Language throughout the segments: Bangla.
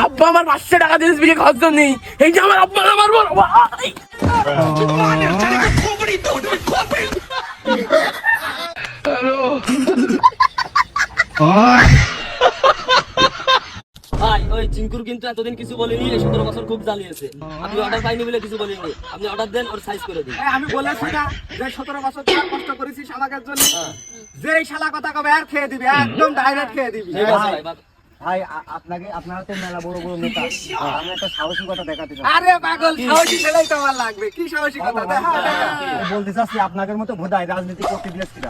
আব্বা আমার 500 টাকা দিয়েছে বিয়ে খরচ নেই, এই যে আমার আব্বা আমার বড় ভাই। ভাই ওই চিঙ্কুর কিন্তু এতদিন কিছু বলেনি, 17 বছর খুব জ্বালিয়েছে। আপনি অর্ডার পাইনি বলে কিছু বলেনি, আপনি অর্ডার দেন, ওর সাইজ করে দিন। আমি বলেছি না যে 17 বছর ধরে কষ্ট করেছি শালাকের জন্য, যেই শালা কথা কবে আর খেয়ে দিবি, একদম ডাইরেক্ট খেয়ে দিবি। ঠিক আছে ভাই, ভাই আপনারা তো মেলা বড় বড় নেতা, আমি একটা সাহসিকতা দেখাতে চাই। আরে পাগল, সাহসী ছেলেই তো আমার লাগবে, কি সাহসিকতা দেখা। বলতে চাচ্ছি আপনাদের মতো ভোদাই রাজনীতি করতে দিয়েছি না।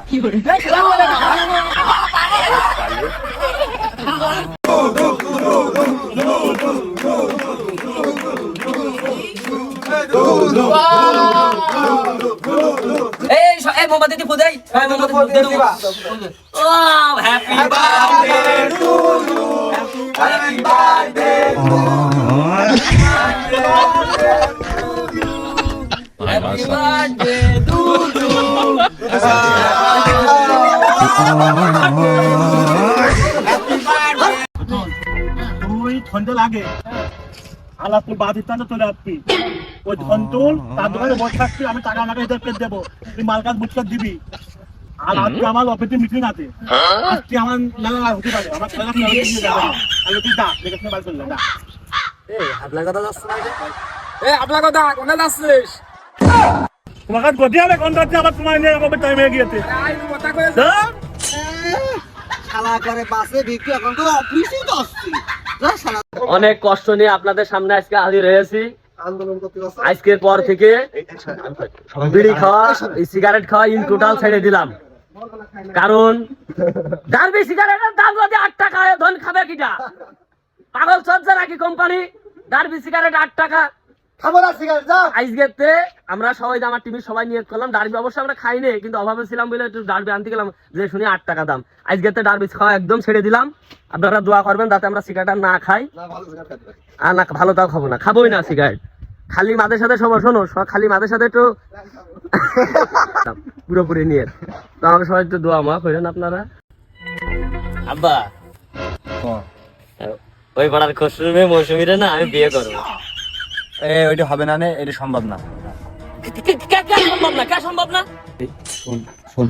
এই মোমবাতি দি ফুদাই, এই মোমবাতি দে দাও। ও happy birthday to you, happy birthday to you, happy birthday to you. তুই ঠন্ড লাগে আলা তুই বাধিতান চলে আসবি, ওই ধন্তুল তার দোকানে বসে থাকবি, আমি টাকা আমাকে এদেরকে দেবো, তুই মাল কাজ বুঝকার দিবি। আর আজকে আমার অফিসে মিটিং আছে, আজকে আমার মেলা হতে পারে, আমার ছেলেরা মেলা দিয়ে যাবে না। তাহলে তুই যা, দেখে শুনে বাড়ি চলে যা। আপনার কথা যাচ্ছে না, আপনার কথা কোনে যাচ্ছিস? তোমার কাছে গতি হবে কোন রাজ্যে, আবার তোমার নিয়ে আমার টাইম হয়ে গিয়েছে। কথা কয়ে শালা করে বাসে বিক্রি, এখন তো অফিসেই তো আসছি। অনেক কষ্ট নিয়ে আপনাদের সামনে আজকে হাজির হয়েছি। আন্দোলন করতে আসছি। আজকের পর থেকে বিড়ি খাওয়া, সিগারেট খাওয়া ইন টোটাল ছেড়ে দিলাম। কারণ ডার্বি সিগারেটের দাম যদি 8 টাকা হয়, ধন খাবে কিটা? পাগল চলছে নাকি কোম্পানি? ডার্বি সিগারেট 8 টাকা। খাবো না সিগারেট, যা। আজকেতে আমরা সবাই, আমার টিভির সবাই নিয়ে করলাম ডার্বি। অবশ্যই আমরা খাইনি, কিন্তু অভাবে ছিলাম বলে একটু ডার্বি আনতে গেলাম, যে শুনি 8 টাকা দাম। আজকেতে ডার্বি খাওয়া একদম ছেড়ে দিলাম। আপনারা দোয়া করবেন যাতে আমরা সিগারেট আর না খাই। আর না ভালো তাও খাবো না, খাবোই না সিগারেট। খালি মাদের সাথে সবাই শোনো, খালি মাদের সাথে একটু পুরোপুরি নিয়ে তো আমাকে সবাই একটু দোয়া মা করেন আপনারা। আব্বা ওই পাড়ার খসরু মেয়ে মৌসুমীরে না আমি বিয়ে করবো। ওইটা হবে না, এটা সম্ভব না। সম্ভব না, কে সম্ভব না?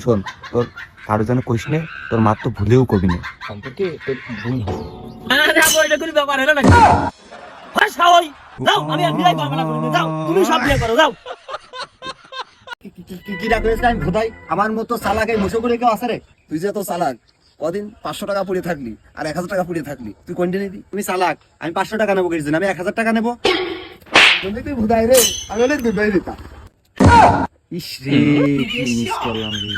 শোন তোর কারো যেন কইস নে, তোর মা তো ভুলেও কবি না সম্পর্কে তোর ভুল হবে। এটা কোনো ব্যাপার হলো নাকি? যাও, আমি আর বিয়ে করবো না, যাও তুমি সব বিয়ে করো, যাও। কি ডাকছে আমি ভোদাই? আমার মতো চালাক এই মুসো করে কেউ আছে রে? তুই যে তো চালাক, কদিন 500 টাকা পুড়ে থাকলি আর 1000 টাকা পুড়ে থাকলি, তুই কোনটা নিবি? তুমি চালাক, আমি 500 টাকা নেবো কিছু, আমি 1000 টাকা নেবো। তুমি তুই ভোদাই রে, আমি অনেক দুবাই দিতাম। ইস রে, কি মিস করলাম রে।